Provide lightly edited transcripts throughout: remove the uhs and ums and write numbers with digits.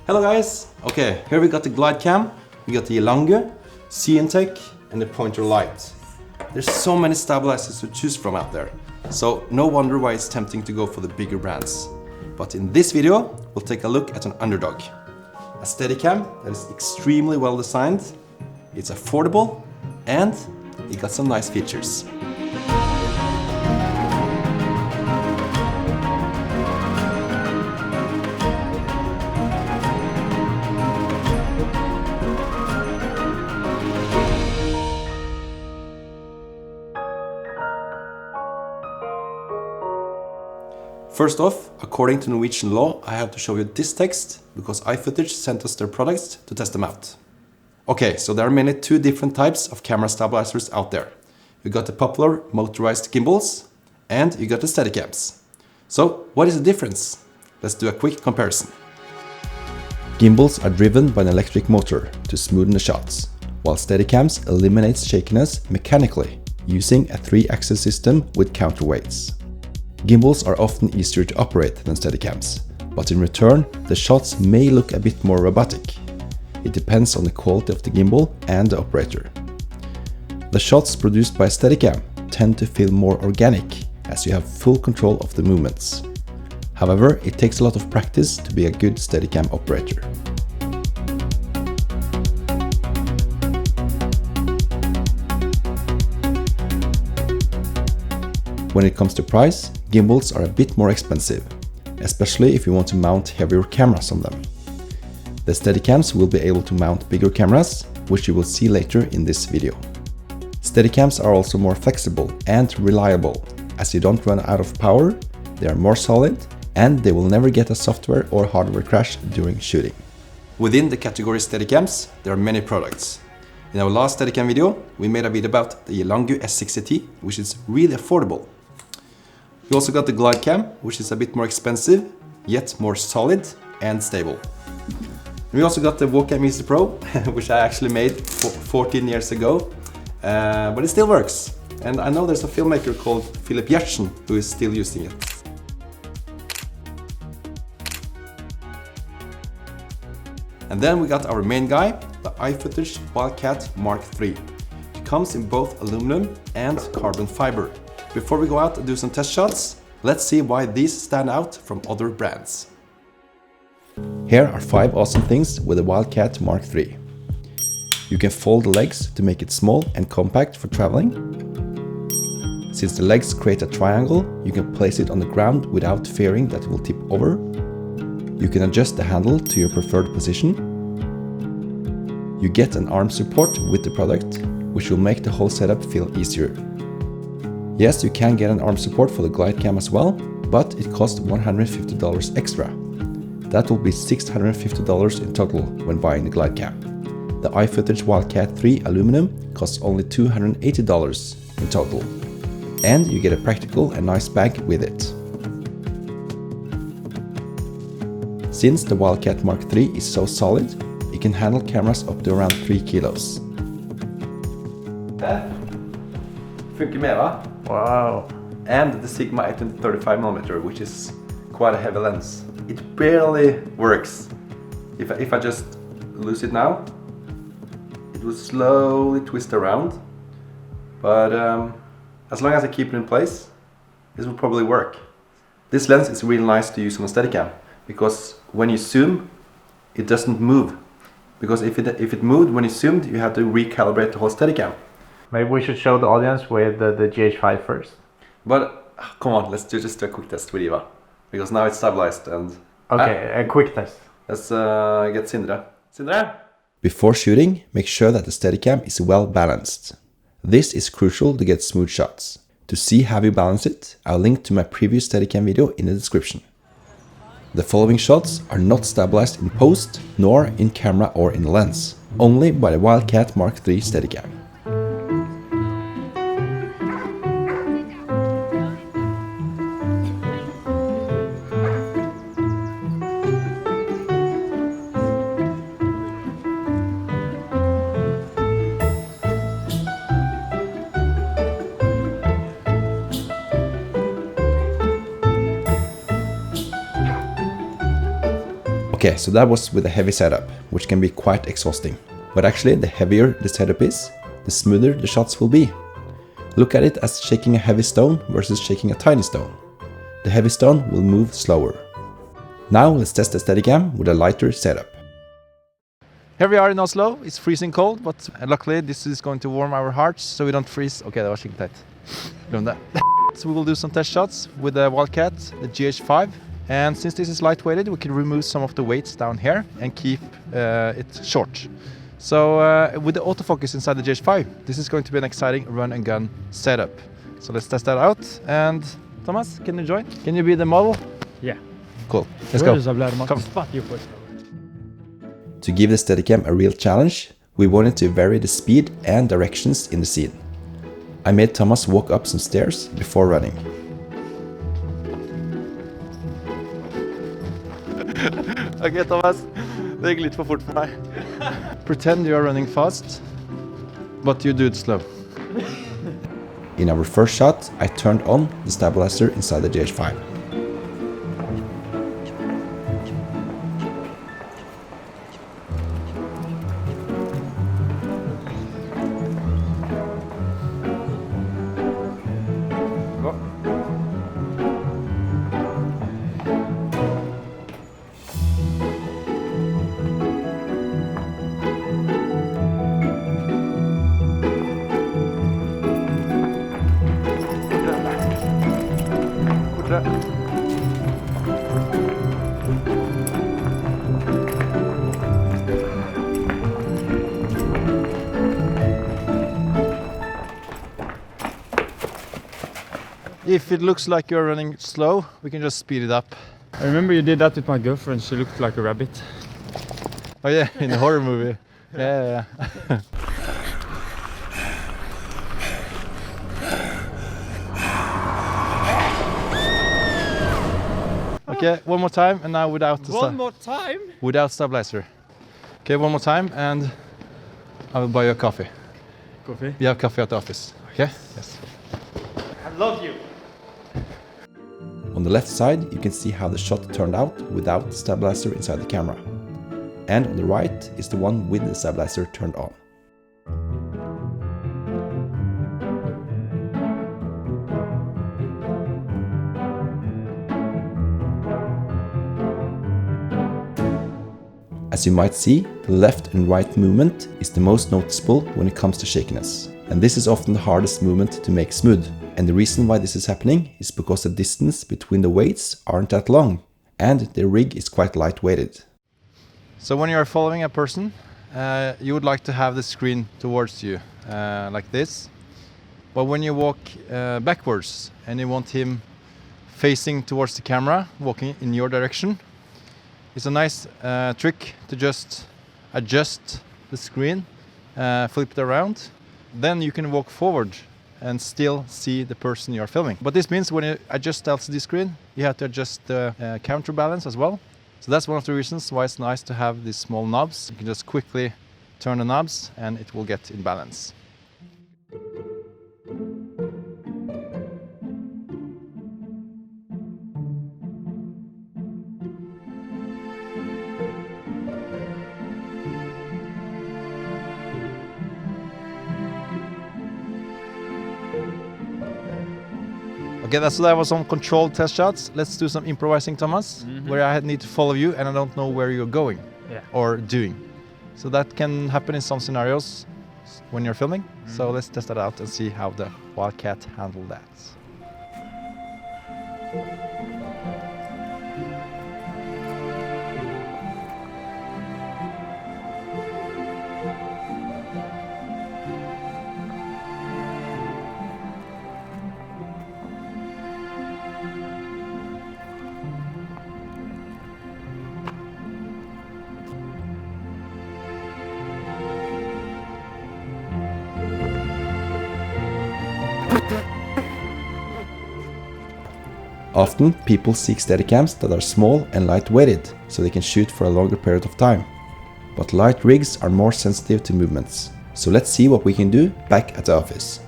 Hello guys! Okay, here we got the glide cam, we got the Elangu, C-Intake and the pointer light. There's so many stabilizers to choose from out there, so no wonder why it's tempting to go for the bigger brands. But in this video, we'll take a look at an underdog. A Steadicam that is extremely well designed, it's affordable, and it got some nice features. First off, according to Norwegian law, I have to show you this text because iFootage sent us their products to test them out. Okay, so there are two different types of camera stabilizers out there. You got the popular motorized gimbals and you got the Steadicams. So what is the difference? Let's do a quick comparison. Gimbals are driven by an electric motor to smoothen the shots, while Steadicams eliminates shakiness mechanically using a 3-axis system with counterweights. Gimbals are often easier to operate than Steadicams, but in return, the shots may look a bit more robotic. It depends on the quality of the gimbal and the operator. The shots produced by Steadicam tend to feel more organic, as you have full control of the movements. However, it takes a lot of practice to be a good Steadicam operator. When it comes to price, gimbals are a bit more expensive, especially if you want to mount heavier cameras on them. The Steadicams will be able to mount bigger cameras, which you will see later in this video. Steadicams are also more flexible and reliable, as you don't run out of power, they are more solid, and they will never get a software or hardware crash during shooting. Within the category Steadicams, there are many products. In our last Steadicam video, we made a video about the Elangu S60T, which is really affordable. We also got the glide cam, which is a bit more expensive, yet more solid and stable. We also got the Wildcat Easy Pro, which I actually made 14 years ago, but it still works. And I know there's a filmmaker called Philip Gjertsen who is still using it. And then we got our main guy, the iFootage Wildcat Mark III. It comes in both aluminum and carbon fiber. Before we go out and do some test shots, let's see why these stand out from other brands. Here are 5 awesome things with the Wildcat Mark III. You can fold the legs to make it small and compact for traveling. Since the legs create a triangle, you can place it on the ground without fearing that it will tip over. You can adjust the handle to your preferred position. You get an arm support with the product, which will make the whole setup feel easier. Yes, you can get an arm support for the glide cam as well, but it costs $150 extra. That will be $650 in total when buying the glide cam. The iFootage Wildcat 3 aluminum costs only $280 in total. And you get a practical and nice bag with it. Since the Wildcat Mark III is so solid, it can handle cameras up to around 3 kilos. Funker med, va? Wow. And the Sigma 835mm, which is quite a heavy lens. It barely works. If I just lose it now, it will slowly twist around. But as long as I keep it in place, this will probably work. This lens is really nice to use on a Steadicam, because when you zoom, it doesn't move. Because if it moved when you zoomed, you have to recalibrate the whole Steadicam. Maybe we should show the audience with the GH5 first. But come on, let's do just a quick test with Eva, because now it's stabilized and... Okay, a quick test. Let's get Sindre. Sindre? Before shooting, make sure that the Steadicam is well balanced. This is crucial to get smooth shots. To see how you balance it, I'll link to my previous Steadicam video in the description. The following shots are not stabilized in post, nor in camera or in the lens, only by the Wildcat Mark III Steadicam. Okay, so that was with a heavy setup, which can be quite exhausting. But actually, the heavier the setup is, the smoother the shots will be. Look at it as shaking a heavy stone versus shaking a tiny stone. The heavy stone will move slower. Now let's test the Steadicam with a lighter setup. Here we are in Oslo. It's freezing cold, but luckily this is going to warm our hearts so we don't freeze. Okay, that was skikkelig teit. So we will do some test shots with the Wildcat, the GH5. And since this is lightweighted, we can remove some of the weights down here and keep it short. So with the autofocus inside the GH5, this is going to be an exciting run and gun setup. So let's test that out. And Thomas, can you join? Can you be the model? Yeah. Cool. Let's go. Come. To give the Steadicam a real challenge, we wanted to vary the speed and directions in the scene. I made Thomas walk up some stairs before running. Okay, Thomas, det gikk litt for fort for meg. Pretend you are running fast, but you do it slow. In our first shot, I turned on the stabilizer inside the GH5. If it looks like you're running slow, we can just speed it up. I remember you did that with my girlfriend. She looked like a rabbit. Oh yeah, in the horror movie. Yeah. Okay, one more time, and now without the One more time? Without stabilizer. Okay, one more time, and I will buy you a coffee. Coffee? We have coffee at the office. Okay? Yes. I love you. On the left side, you can see how the shot turned out without the stabilizer inside the camera. And on the right is the one with the stabilizer turned on. As you might see, the left and right movement is the most noticeable when it comes to shakiness. And this is often the hardest movement to make smooth. And the reason why this is happening is because the distance between the weights aren't that long, and the rig is quite light-weighted. So when you are following a person, you would like to have the screen towards you, like this. But when you walk backwards and you want him facing towards the camera, walking in your direction, it's a nice trick to just adjust the screen, flip it around. Then you can walk forward and still see the person you're filming. But this means when you adjust the LCD screen, you have to adjust the counterbalance as well. So that's one of the reasons why it's nice to have these small knobs. You can just quickly turn the knobs and it will get in balance. Okay, so that was some controlled test shots. Let's do some improvising, Thomas, where I need to follow you and I don't know where you're going or doing. So that can happen in some scenarios when you're filming. So let's test that out and see how the Wildcat handled that. Often, people seek Steadicams that are small and light-weighted, so they can shoot for a longer period of time. But light rigs are more sensitive to movements. So let's see what we can do back at the office.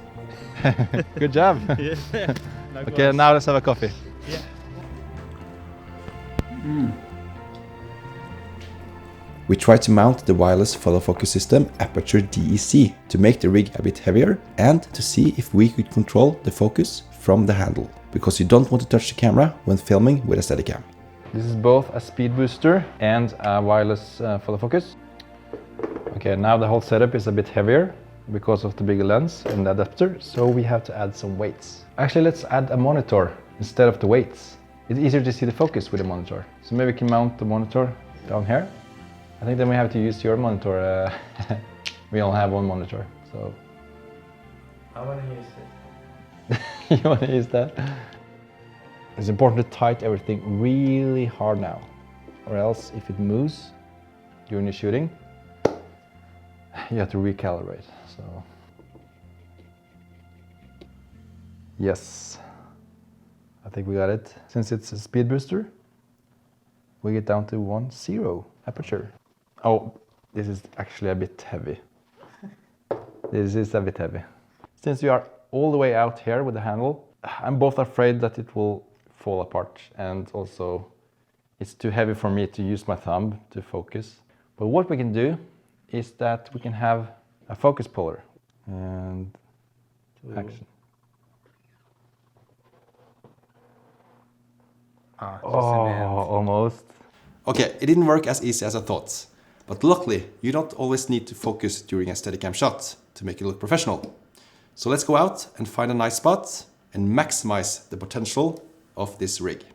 Good job! Yeah. Okay, now let's have a coffee. Yeah. We tried to mount the wireless follow focus system Aperture DEC to make the rig a bit heavier and to see if we could control the focus from the handle, because you don't want to touch the camera when filming with a Steadicam. This is both a speed booster and a wireless follow focus. Okay, now the whole setup is a bit heavier because of the bigger lens and the adapter, so we have to add some weights. Actually, let's add a monitor instead of the weights. It's easier to see the focus with a monitor. So maybe we can mount the monitor down here. I think then we have to use your monitor. We only have one monitor, so... I want to use it. You want to use that? It's important to tighten everything really hard now, or else if it moves during the shooting, you have to recalibrate. So yes, I think we got it. Since it's a speed booster, we get down to 1.0 aperture. Oh, this is actually a bit heavy. This is a bit heavy. Since we are all the way out here with the handle, I'm both afraid that it will fall apart, and also it's too heavy for me to use my thumb to focus. But what we can do is that we can have a focus puller and action. Almost. Okay, it didn't work as easy as I thought. But luckily, you don't always need to focus during a Steadicam shot to make it look professional. So let's go out and find a nice spot and maximize the potential of this rig.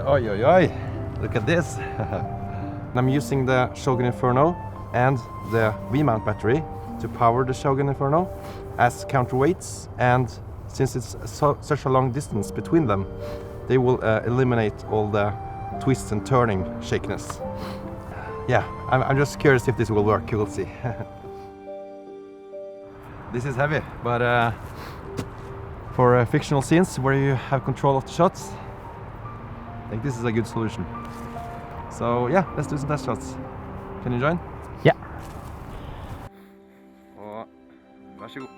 Oi, oi, oi, look at this. I'm using the Shogun Inferno and the V-mount battery to power the Shogun Inferno as counterweights, and since it's such a long distance between them, they will eliminate all the twists and turning shakiness. Yeah, I'm just curious if this will work, you will see. This is heavy, but for fictional scenes where you have control of the shots, I think this is a good solution. So yeah, let's do some test shots. Can you join? Yeah. Vær så god.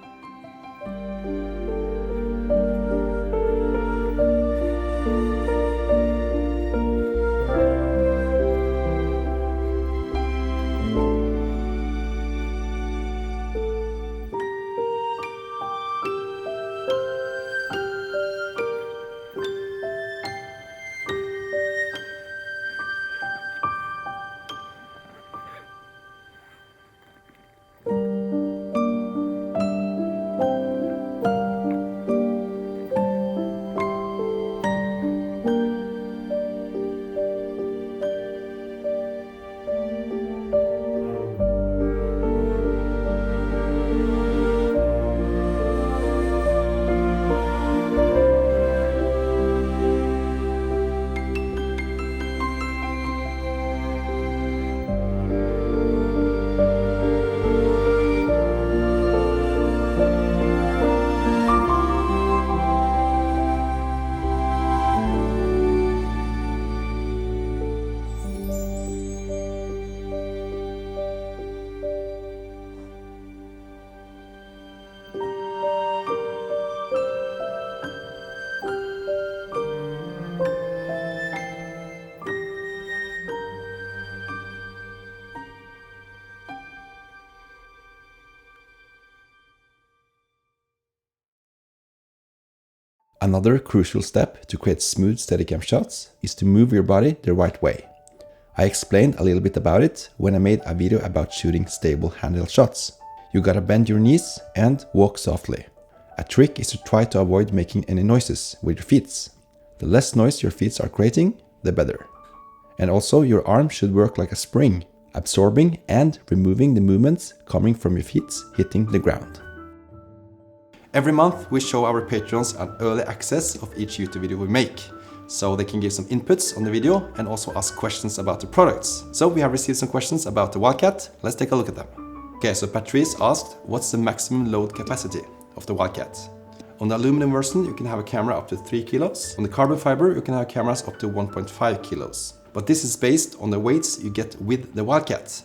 Another crucial step to create smooth Steadicam shots is to move your body the right way. I explained a little bit about it when I made a video about shooting stable handheld shots. You gotta bend your knees and walk softly. A trick is to try to avoid making any noises with your feet. The less noise your feet are creating, the better. And also your arm should work like a spring, absorbing and removing the movements coming from your feet hitting the ground. Every month we show our patrons an early access of each YouTube video we make, so they can give some inputs on the video and also ask questions about the products. So we have received some questions about the Wildcat. Let's take a look at them. Okay, so Patrice asked, what's the maximum load capacity of the Wildcat? On the aluminum version you can have a camera up to 3 kilos. On the carbon fiber you can have cameras up to 1.5 kilos. But this is based on the weights you get with the Wildcat.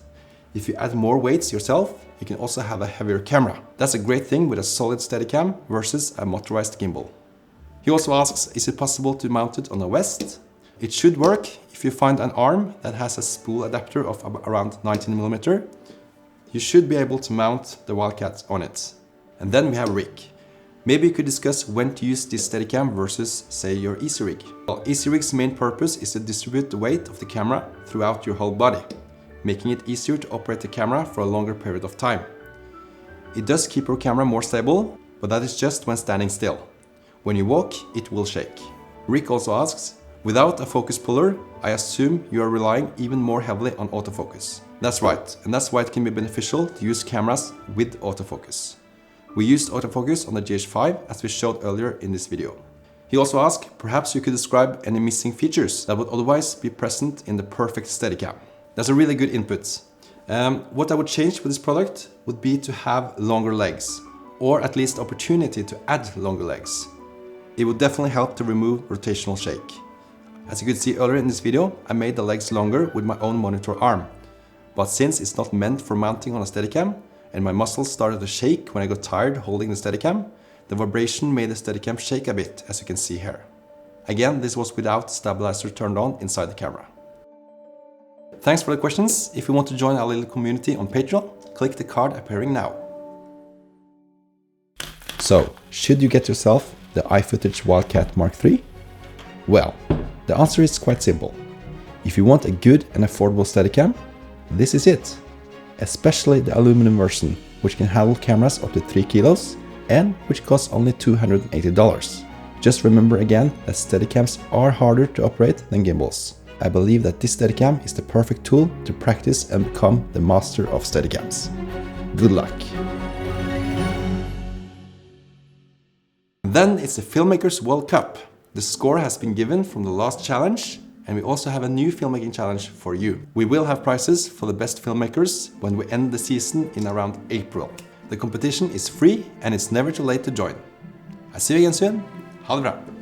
If you add more weights yourself, you can also have a heavier camera. That's a great thing with a solid Steadicam versus a motorized gimbal. He also asks, is it possible to mount it on a vest? It should work if you find an arm that has a spool adapter of around 19mm. You should be able to mount the Wildcat on it. And then we have Rick. Maybe you could discuss when to use this Steadicam versus, say, your Easy Rig. Well, Easy Rig's main purpose is to distribute the weight of the camera throughout your whole body, making it easier to operate the camera for a longer period of time. It does keep your camera more stable, but that is just when standing still. When you walk, it will shake. Rick also asks, without a focus puller, I assume you are relying even more heavily on autofocus. That's right, and that's why it can be beneficial to use cameras with autofocus. We used autofocus on the GH5 as we showed earlier in this video. He also asked, perhaps you could describe any missing features that would otherwise be present in the perfect Steadicam. That's a really good input. What I would change with this product would be to have longer legs, or at least opportunity to add longer legs. It would definitely help to remove rotational shake. As you could see earlier in this video, I made the legs longer with my own monitor arm. But since it's not meant for mounting on a Steadicam, and my muscles started to shake when I got tired holding the Steadicam, the vibration made the Steadicam shake a bit, as you can see here. Again, this was without stabilizer turned on inside the camera. Thanks for the questions. If you want to join our little community on Patreon, click the card appearing now. So, should you get yourself the iFootage Wildcat Mark III? Well, the answer is quite simple. If you want a good and affordable Steadicam, this is it. Especially the aluminum version, which can handle cameras up to 3 kilos and which costs only $280. Just remember again that Steadicams are harder to operate than gimbals. I believe that this Steadicam is the perfect tool to practice and become the master of Steadicams. Good luck! Then it's the Filmmakers World Cup. The score has been given from the last challenge, and we also have a new filmmaking challenge for you. We will have prizes for the best filmmakers when we end the season in around April. The competition is free and it's never too late to join. I'll see you again soon. Ha det bra!